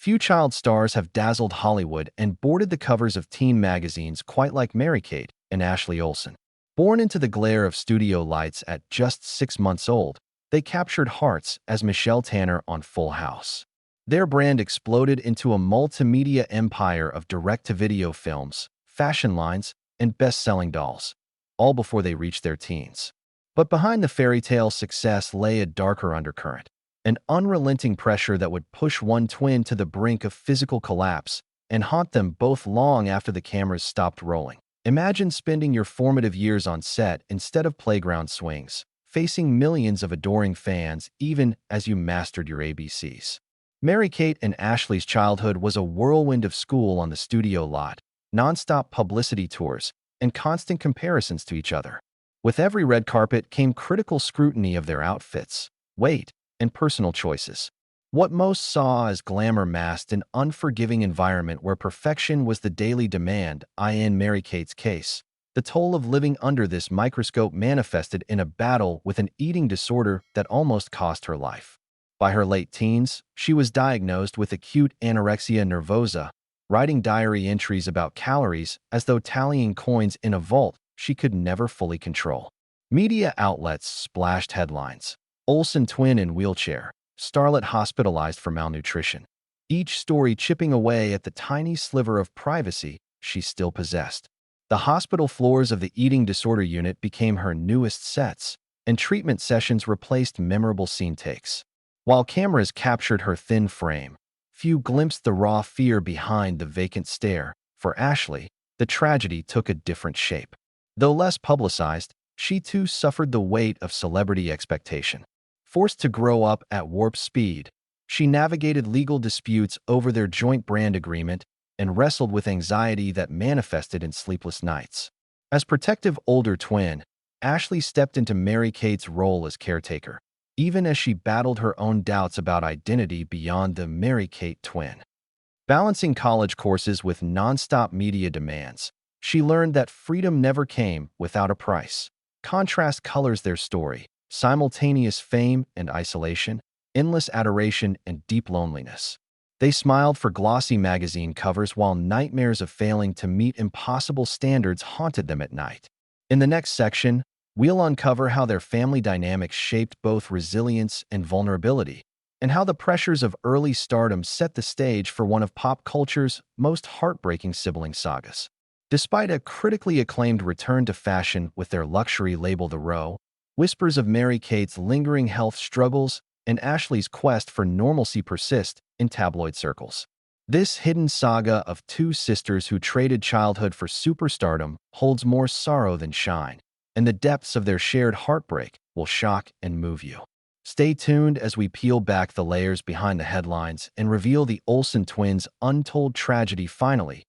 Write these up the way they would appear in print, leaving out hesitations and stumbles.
Few child stars have dazzled Hollywood and boarded the covers of teen magazines quite like Mary-Kate and Ashley Olsen. Born into the glare of studio lights at just 6 months old, they captured hearts as Michelle Tanner on Full House. Their brand exploded into a multimedia empire of direct-to-video films, fashion lines, and best-selling dolls, all before they reached their teens. But behind the fairy tale success lay a darker undercurrent, an unrelenting pressure that would push one twin to the brink of physical collapse and haunt them both long after the cameras stopped rolling. Imagine spending your formative years on set instead of playground swings, facing millions of adoring fans even as you mastered your ABCs. Mary-Kate and Ashley's childhood was a whirlwind of school on the studio lot, nonstop publicity tours, and constant comparisons to each other. With every red carpet came critical scrutiny of their outfits, weight, and personal choices. What most saw as glamour masked an unforgiving environment where perfection was the daily demand. In Mary-Kate's case, the toll of living under this microscope manifested in a battle with an eating disorder that almost cost her life. By her late teens, she was diagnosed with acute anorexia nervosa, writing diary entries about calories as though tallying coins in a vault she could never fully control. Media outlets splashed headlines: Olsen twin in wheelchair, starlet hospitalized for malnutrition, each story chipping away at the tiny sliver of privacy she still possessed. The hospital floors of the eating disorder unit became her newest sets, and treatment sessions replaced memorable scene takes. While cameras captured her thin frame, few glimpsed the raw fear behind the vacant stare. For Ashley, the tragedy took a different shape. Though less publicized, she too suffered the weight of celebrity expectation. Forced to grow up at warp speed, she navigated legal disputes over their joint brand agreement and wrestled with anxiety that manifested in sleepless nights. As protective older twin, Ashley stepped into Mary-Kate's role as caretaker, even as she battled her own doubts about identity beyond the Mary-Kate twin. Balancing college courses with nonstop media demands, she learned that freedom never came without a price. Contrast colors their story: simultaneous fame and isolation, endless adoration and deep loneliness. They smiled for glossy magazine covers while nightmares of failing to meet impossible standards haunted them at night. In the next section, we'll uncover how their family dynamics shaped both resilience and vulnerability, and how the pressures of early stardom set the stage for one of pop culture's most heartbreaking sibling sagas. Despite a critically acclaimed return to fashion with their luxury label The Row, whispers of Mary-Kate's lingering health struggles and Ashley's quest for normalcy persist in tabloid circles. This hidden saga of two sisters who traded childhood for superstardom holds more sorrow than shine, and the depths of their shared heartbreak will shock and move you. Stay tuned as we peel back the layers behind the headlines and reveal the Olsen twins' untold tragedy. Finally,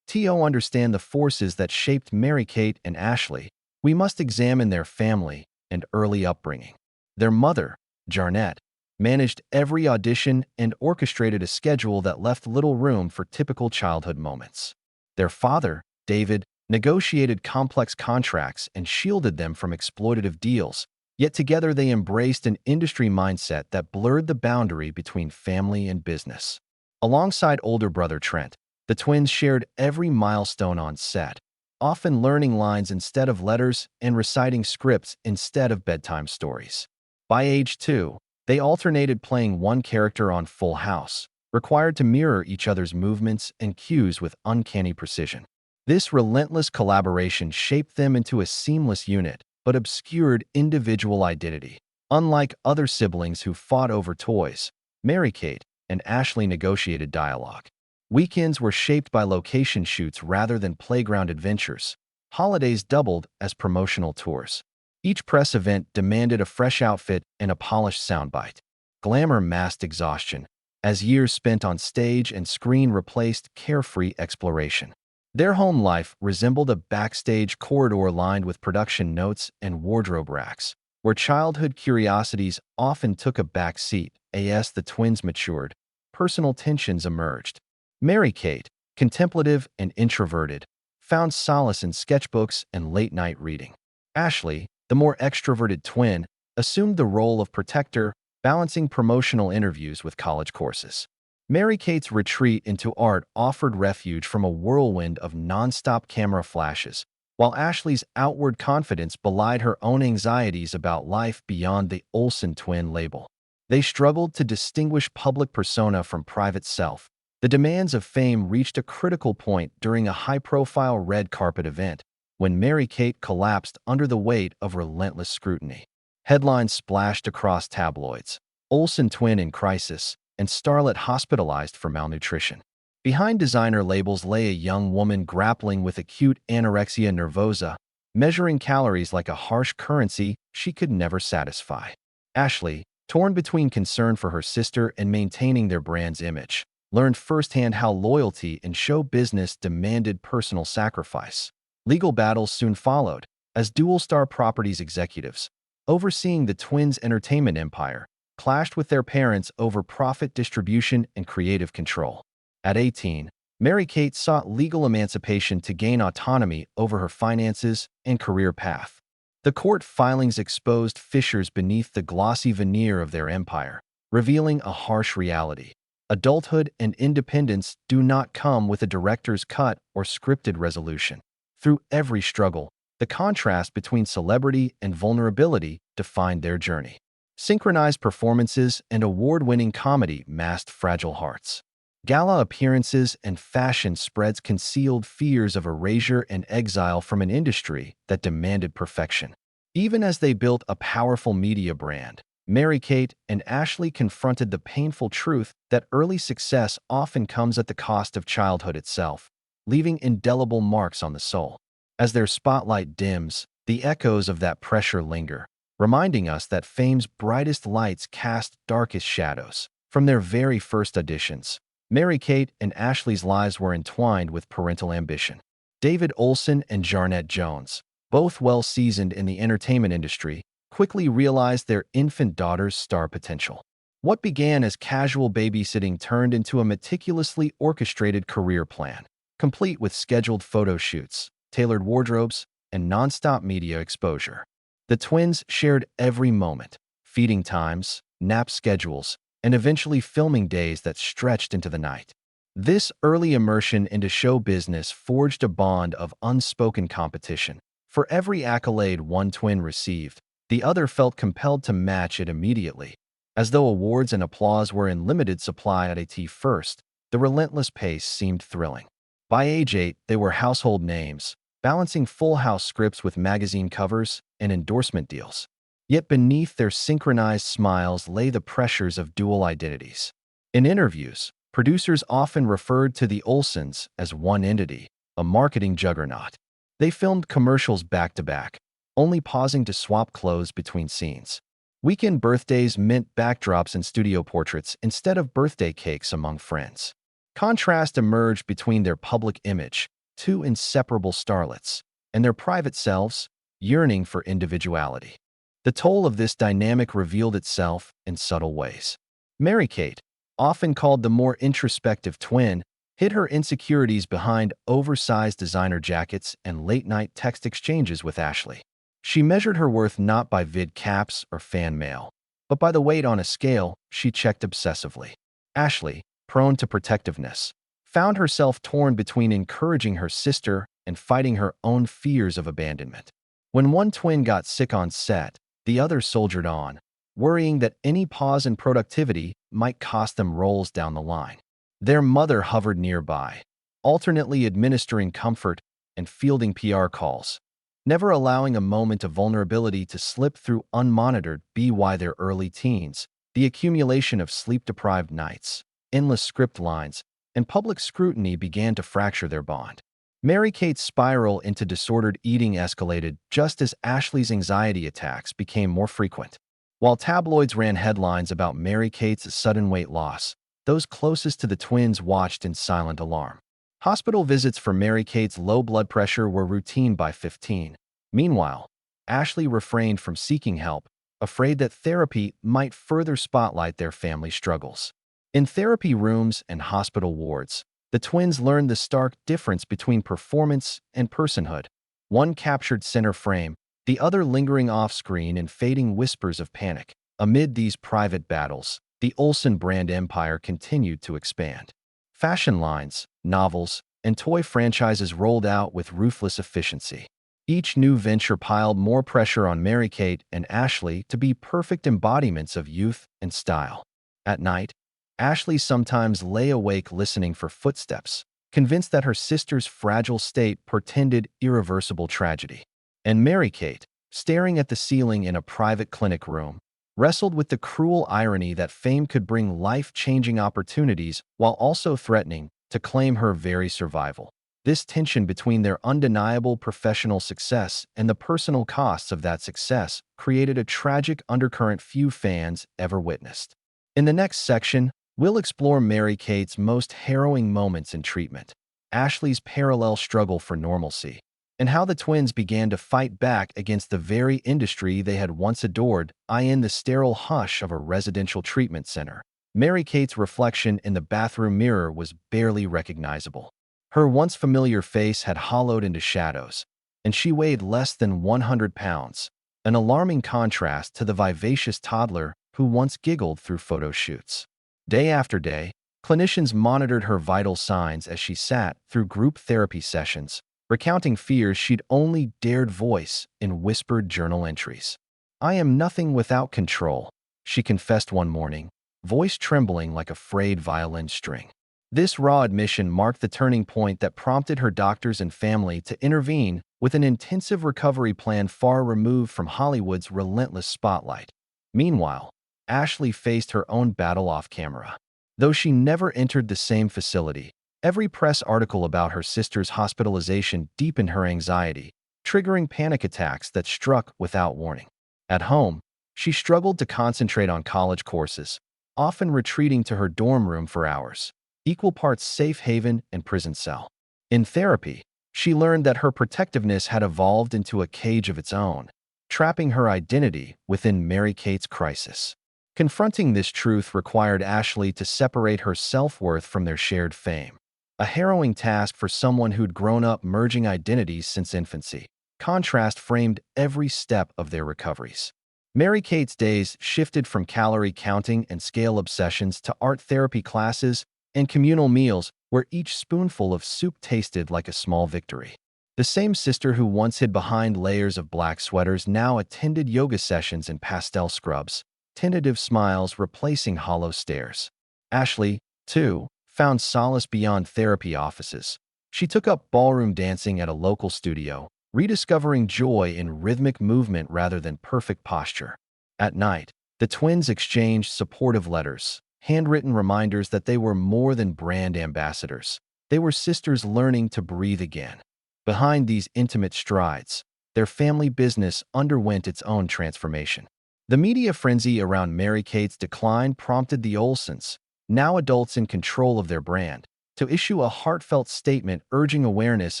to understand the forces that shaped Mary-Kate and Ashley, we must examine their family and early upbringing. Their mother, Jarnette, managed every audition and orchestrated a schedule that left little room for typical childhood moments. Their father, David, negotiated complex contracts and shielded them from exploitative deals, yet together they embraced an industry mindset that blurred the boundary between family and business. Alongside older brother Trent, the twins shared every milestone on set, often learning lines instead of letters and reciting scripts instead of bedtime stories. By age 2, they alternated playing one character on Full House, required to mirror each other's movements and cues with uncanny precision. This relentless collaboration shaped them into a seamless unit, but obscured individual identity. Unlike other siblings who fought over toys, Mary-Kate and Ashley negotiated dialogue. Weekends were shaped by location shoots rather than playground adventures. Holidays doubled as promotional tours. Each press event demanded a fresh outfit and a polished soundbite. Glamour masked exhaustion, as years spent on stage and screen replaced carefree exploration. Their home life resembled a backstage corridor lined with production notes and wardrobe racks, where childhood curiosities often took a back seat. As the twins matured, personal tensions emerged. Mary-Kate, contemplative and introverted, found solace in sketchbooks and late-night reading. Ashley, the more extroverted twin, assumed the role of protector, balancing promotional interviews with college courses. Mary-Kate's retreat into art offered refuge from a whirlwind of non-stop camera flashes, while Ashley's outward confidence belied her own anxieties about life beyond the Olsen twin label. They struggled to distinguish public persona from private self. The demands of fame reached a critical point during a high-profile red carpet event, when Mary-Kate collapsed under the weight of relentless scrutiny. Headlines splashed across tabloids: Olsen twin in crisis, and starlet hospitalized for malnutrition. Behind designer labels lay a young woman grappling with acute anorexia nervosa, measuring calories like a harsh currency she could never satisfy. Ashley, torn between concern for her sister and maintaining their brand's image, learned firsthand how loyalty in show business demanded personal sacrifice. Legal battles soon followed, as dual-star properties executives, overseeing the twins' entertainment empire, clashed with their parents over profit distribution and creative control. At 18, Mary-Kate sought legal emancipation to gain autonomy over her finances and career path. The court filings exposed fissures beneath the glossy veneer of their empire, revealing a harsh reality. Adulthood and independence do not come with a director's cut or scripted resolution. Through every struggle, the contrast between celebrity and vulnerability defined their journey. Synchronized performances and award-winning comedy masked fragile hearts. Gala appearances and fashion spreads concealed fears of erasure and exile from an industry that demanded perfection. Even as they built a powerful media brand, Mary-Kate and Ashley confronted the painful truth that early success often comes at the cost of childhood itself, leaving indelible marks on the soul. As their spotlight dims, the echoes of that pressure linger, reminding us that fame's brightest lights cast darkest shadows. From their very first auditions, Mary-Kate and Ashley's lives were entwined with parental ambition. David Olsen and Jarnette Jones, both well-seasoned in the entertainment industry, quickly realized their infant daughter's star potential. What began as casual babysitting turned into a meticulously orchestrated career plan, complete with scheduled photo shoots, tailored wardrobes, and non-stop media exposure. The twins shared every moment, feeding times, nap schedules, and eventually filming days that stretched into the night. This early immersion into show business forged a bond of unspoken competition. For every accolade one twin received, the other felt compelled to match it immediately. As though awards and applause were in limited supply at first, the relentless pace seemed thrilling. By age 8, they were household names, balancing Full House scripts with magazine covers and endorsement deals. Yet beneath their synchronized smiles lay the pressures of dual identities. In interviews, producers often referred to the Olsens as one entity, a marketing juggernaut. They filmed commercials back-to-back, only pausing to swap clothes between scenes. Weekend birthdays meant backdrops and studio portraits instead of birthday cakes among friends. Contrast emerged between their public image, two inseparable starlets, and their private selves, yearning for individuality. The toll of this dynamic revealed itself in subtle ways. Mary-Kate, often called the more introspective twin, hid her insecurities behind oversized designer jackets and late-night text exchanges with Ashley. She measured her worth not by vid caps or fan mail, but by the weight on a scale she checked obsessively. Ashley, prone to protectiveness, found herself torn between encouraging her sister and fighting her own fears of abandonment. When one twin got sick on set, the other soldiered on, worrying that any pause in productivity might cost them roles down the line. Their mother hovered nearby, alternately administering comfort and fielding PR calls, never allowing a moment of vulnerability to slip through unmonitored. By their early teens, the accumulation of sleep-deprived nights, endless script lines, and public scrutiny began to fracture their bond. Mary-Kate's spiral into disordered eating escalated just as Ashley's anxiety attacks became more frequent. While tabloids ran headlines about Mary-Kate's sudden weight loss, those closest to the twins watched in silent alarm. Hospital visits for Mary-Kate's low blood pressure were routine by 15. Meanwhile, Ashley refrained from seeking help, afraid that therapy might further spotlight their family struggles. In therapy rooms and hospital wards, the twins learned the stark difference between performance and personhood. One captured center frame, the other lingering off-screen in fading whispers of panic. Amid these private battles, the Olsen brand empire continued to expand. Fashion lines, novels, and toy franchises rolled out with ruthless efficiency. Each new venture piled more pressure on Mary-Kate and Ashley to be perfect embodiments of youth and style. At night, Ashley sometimes lay awake listening for footsteps, convinced that her sister's fragile state portended irreversible tragedy. And Mary-Kate, staring at the ceiling in a private clinic room, wrestled with the cruel irony that fame could bring life-changing opportunities while also threatening to claim her very survival. This tension between their undeniable professional success and the personal costs of that success created a tragic undercurrent few fans ever witnessed. In the next section, we'll explore Mary-Kate's most harrowing moments in treatment, Ashley's parallel struggle for normalcy, and how the twins began to fight back against the very industry they had once adored, in the sterile hush of a residential treatment center. Mary-Kate's reflection in the bathroom mirror was barely recognizable. Her once familiar face had hollowed into shadows, and she weighed less than 100 pounds, an alarming contrast to the vivacious toddler who once giggled through photo shoots. Day after day, clinicians monitored her vital signs as she sat through group therapy sessions, recounting fears she'd only dared voice in whispered journal entries. "I am nothing without control," she confessed one morning, voice trembling like a frayed violin string. This raw admission marked the turning point that prompted her doctors and family to intervene with an intensive recovery plan far removed from Hollywood's relentless spotlight. Meanwhile, Ashley faced her own battle off camera. Though she never entered the same facility, every press article about her sister's hospitalization deepened her anxiety, triggering panic attacks that struck without warning. At home, she struggled to concentrate on college courses, often retreating to her dorm room for hours, equal parts safe haven and prison cell. In therapy, she learned that her protectiveness had evolved into a cage of its own, trapping her identity within Mary-Kate's crisis. Confronting this truth required Ashley to separate her self-worth from their shared fame, a harrowing task for someone who'd grown up merging identities since infancy. Contrast framed every step of their recoveries. Mary-Kate's days shifted from calorie counting and scale obsessions to art therapy classes and communal meals where each spoonful of soup tasted like a small victory. The same sister who once hid behind layers of black sweaters now attended yoga sessions in pastel scrubs, tentative smiles replacing hollow stares. Ashley, too, found solace beyond therapy offices. She took up ballroom dancing at a local studio, rediscovering joy in rhythmic movement rather than perfect posture. At night, the twins exchanged supportive letters, handwritten reminders that they were more than brand ambassadors. They were sisters learning to breathe again. Behind these intimate strides, their family business underwent its own transformation. The media frenzy around Mary-Kate's decline prompted the Olsens, now adults in control of their brand, to issue a heartfelt statement urging awareness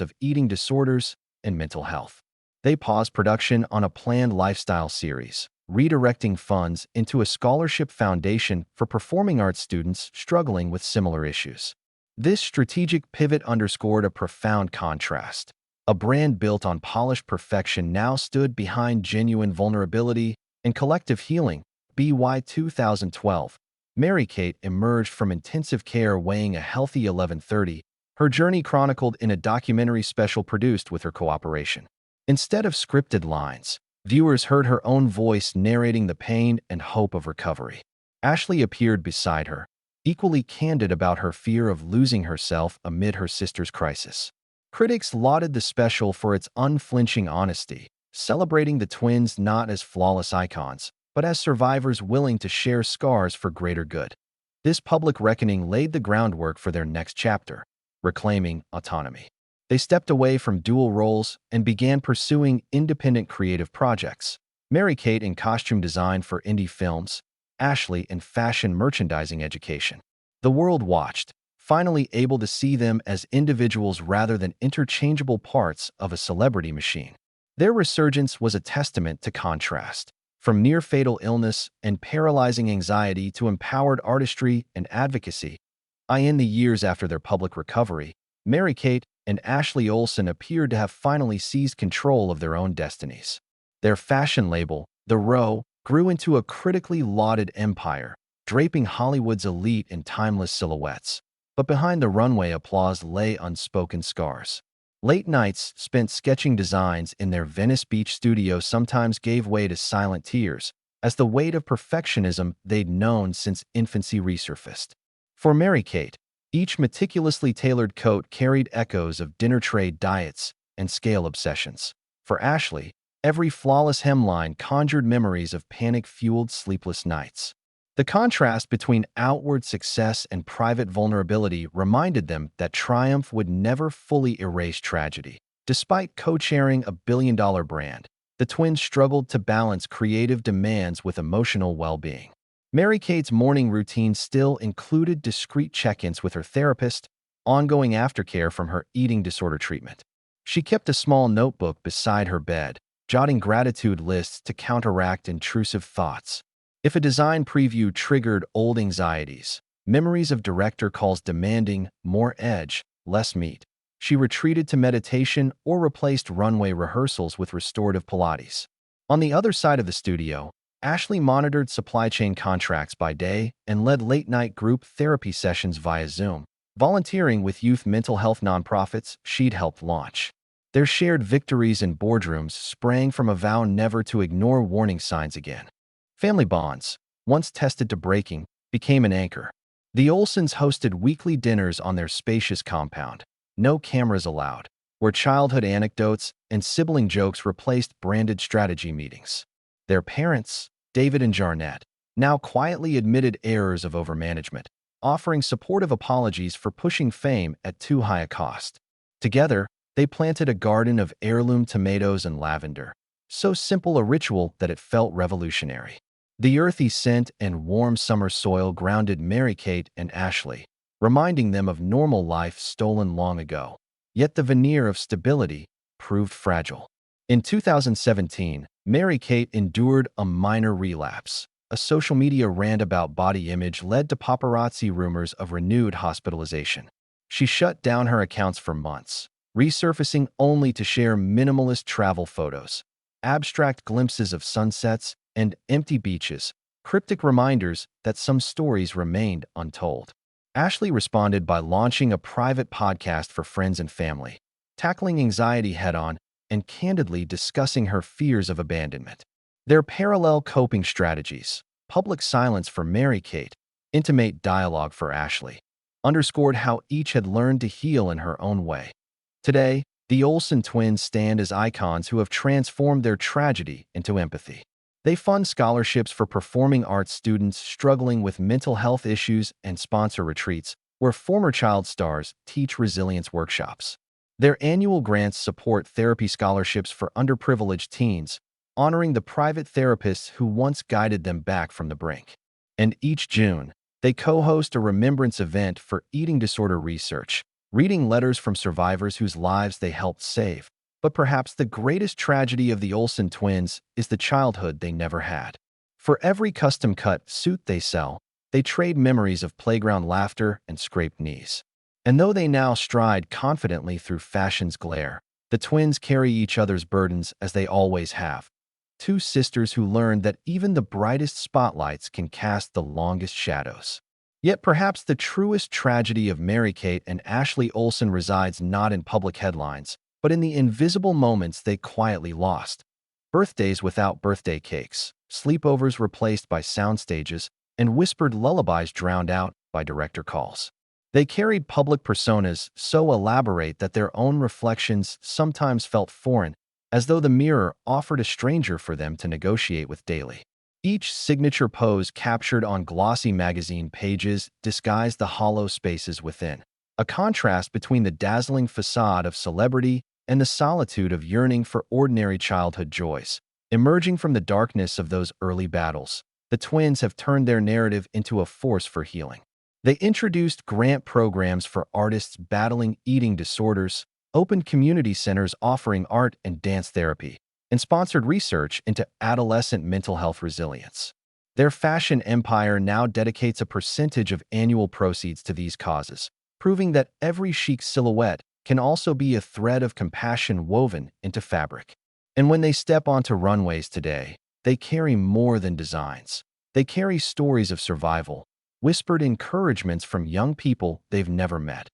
of eating disorders and mental health. They paused production on a planned lifestyle series, redirecting funds into a scholarship foundation for performing arts students struggling with similar issues. This strategic pivot underscored a profound contrast. A brand built on polished perfection now stood behind genuine vulnerability and collective healing. By 2012, Mary-Kate emerged from intensive care weighing a healthy 1130, her journey chronicled in a documentary special produced with her cooperation. Instead of scripted lines, viewers heard her own voice narrating the pain and hope of recovery. Ashley appeared beside her, equally candid about her fear of losing herself amid her sister's crisis. Critics lauded the special for its unflinching honesty, celebrating the twins not as flawless icons, but as survivors willing to share scars for greater good. This public reckoning laid the groundwork for their next chapter, reclaiming autonomy. They stepped away from dual roles and began pursuing independent creative projects. Mary-Kate in costume design for indie films, Ashley in fashion merchandising education. The world watched, finally able to see them as individuals rather than interchangeable parts of a celebrity machine. Their resurgence was a testament to contrast. From near-fatal illness and paralyzing anxiety to empowered artistry and advocacy. In the years after their public recovery, Mary-Kate and Ashley Olsen appeared to have finally seized control of their own destinies. Their fashion label, The Row, grew into a critically lauded empire, draping Hollywood's elite in timeless silhouettes. But behind the runway applause lay unspoken scars. Late nights spent sketching designs in their Venice Beach studio sometimes gave way to silent tears, as the weight of perfectionism they'd known since infancy resurfaced. For Mary-Kate, each meticulously tailored coat carried echoes of dinner tray diets and scale obsessions. For Ashley, every flawless hemline conjured memories of panic-fueled sleepless nights. The contrast between outward success and private vulnerability reminded them that triumph would never fully erase tragedy. Despite co-chairing a billion-dollar brand, the twins struggled to balance creative demands with emotional well-being. Mary-Kate's morning routine still included discreet check-ins with her therapist, ongoing aftercare from her eating disorder treatment. She kept a small notebook beside her bed, jotting gratitude lists to counteract intrusive thoughts. If a design preview triggered old anxieties, memories of director calls demanding more edge, less meat, she retreated to meditation or replaced runway rehearsals with restorative Pilates. On the other side of the studio, Ashley monitored supply chain contracts by day and led late-night group therapy sessions via Zoom, volunteering with youth mental health nonprofits she'd helped launch. Their shared victories in boardrooms sprang from a vow never to ignore warning signs again. Family bonds, once tested to breaking, became an anchor. The Olsens hosted weekly dinners on their spacious compound, no cameras allowed, where childhood anecdotes and sibling jokes replaced branded strategy meetings. Their parents, David and Jarnette, now quietly admitted errors of overmanagement, offering supportive apologies for pushing fame at too high a cost. Together, they planted a garden of heirloom tomatoes and lavender, so simple a ritual that it felt revolutionary. The earthy scent and warm summer soil grounded Mary-Kate and Ashley, reminding them of normal life stolen long ago. Yet the veneer of stability proved fragile. In 2017, Mary-Kate endured a minor relapse. A social media rant about body image led to paparazzi rumors of renewed hospitalization. She shut down her accounts for months, resurfacing only to share minimalist travel photos, abstract glimpses of sunsets, and empty beaches, cryptic reminders that some stories remained untold. Ashley responded by launching a private podcast for friends and family, tackling anxiety head-on and candidly discussing her fears of abandonment. Their parallel coping strategies, public silence for Mary-Kate, intimate dialogue for Ashley, underscored how each had learned to heal in her own way. Today, the Olsen twins stand as icons who have transformed their tragedy into empathy. They fund scholarships for performing arts students struggling with mental health issues and sponsor retreats where former child stars teach resilience workshops. Their annual grants support therapy scholarships for underprivileged teens, honoring the private therapists who once guided them back from the brink. And each June, they co-host a remembrance event for eating disorder research, reading letters from survivors whose lives they helped save. But perhaps the greatest tragedy of the Olsen twins is the childhood they never had. For every custom-cut suit they sell, they trade memories of playground laughter and scraped knees. And though they now stride confidently through fashion's glare, the twins carry each other's burdens as they always have. Two sisters who learned that even the brightest spotlights can cast the longest shadows. Yet perhaps the truest tragedy of Mary-Kate and Ashley Olsen resides not in public headlines, but in the invisible moments they quietly lost. Birthdays without birthday cakes, sleepovers replaced by soundstages, and whispered lullabies drowned out by director calls. They carried public personas so elaborate that their own reflections sometimes felt foreign, as though the mirror offered a stranger for them to negotiate with daily. Each signature pose captured on glossy magazine pages disguised the hollow spaces within, a contrast between the dazzling facade of celebrity and the solitude of yearning for ordinary childhood joys. Emerging from the darkness of those early battles, the twins have turned their narrative into a force for healing. They introduced grant programs for artists battling eating disorders, opened community centers offering art and dance therapy, and sponsored research into adolescent mental health resilience. Their fashion empire now dedicates a percentage of annual proceeds to these causes, proving that every chic silhouette can also be a thread of compassion woven into fabric. And when they step onto runways today, they carry more than designs. They carry stories of survival, whispered encouragements from young people they've never met.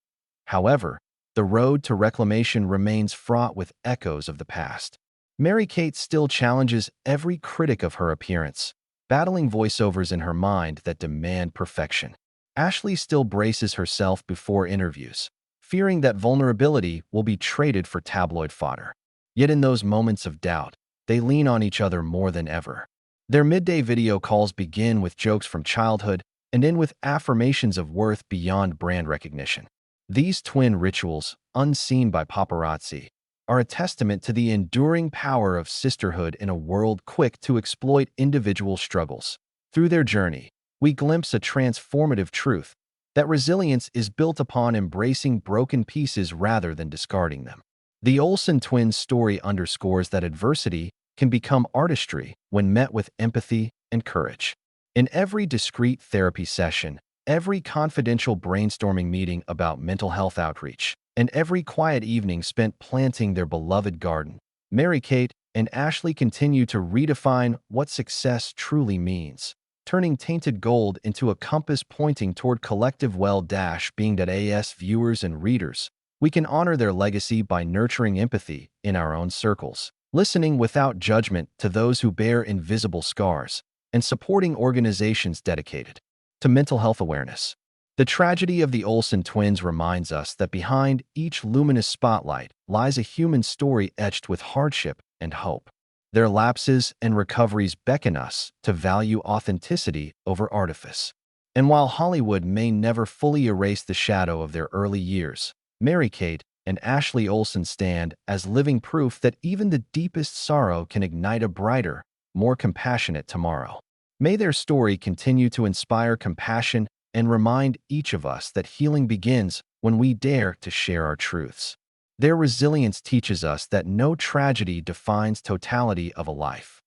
However, the road to reclamation remains fraught with echoes of the past. Mary-Kate still challenges every critic of her appearance, battling voiceovers in her mind that demand perfection. Ashley still braces herself before interviews, fearing that vulnerability will be traded for tabloid fodder. Yet in those moments of doubt, they lean on each other more than ever. Their midday video calls begin with jokes from childhood and end with affirmations of worth beyond brand recognition. These twin rituals, unseen by paparazzi, are a testament to the enduring power of sisterhood in a world quick to exploit individual struggles. Through their journey, we glimpse a transformative truth that resilience is built upon embracing broken pieces rather than discarding them. The Olsen twins' story underscores that adversity can become artistry when met with empathy and courage. In every discreet therapy session, every confidential brainstorming meeting about mental health outreach, and every quiet evening spent planting their beloved garden, Mary-Kate and Ashley continue to redefine what success truly means, turning tainted gold into a compass pointing toward collective well-being. As viewers and readers, we can honor their legacy by nurturing empathy in our own circles, listening without judgment to those who bear invisible scars, and supporting organizations dedicated to mental health awareness. The tragedy of the Olsen twins reminds us that behind each luminous spotlight lies a human story etched with hardship and hope. Their lapses and recoveries beckon us to value authenticity over artifice. And while Hollywood may never fully erase the shadow of their early years, Mary-Kate and Ashley Olsen stand as living proof that even the deepest sorrow can ignite a brighter, more compassionate tomorrow. May their story continue to inspire compassion and remind each of us that healing begins when we dare to share our truths. Their resilience teaches us that no tragedy defines totality of a life.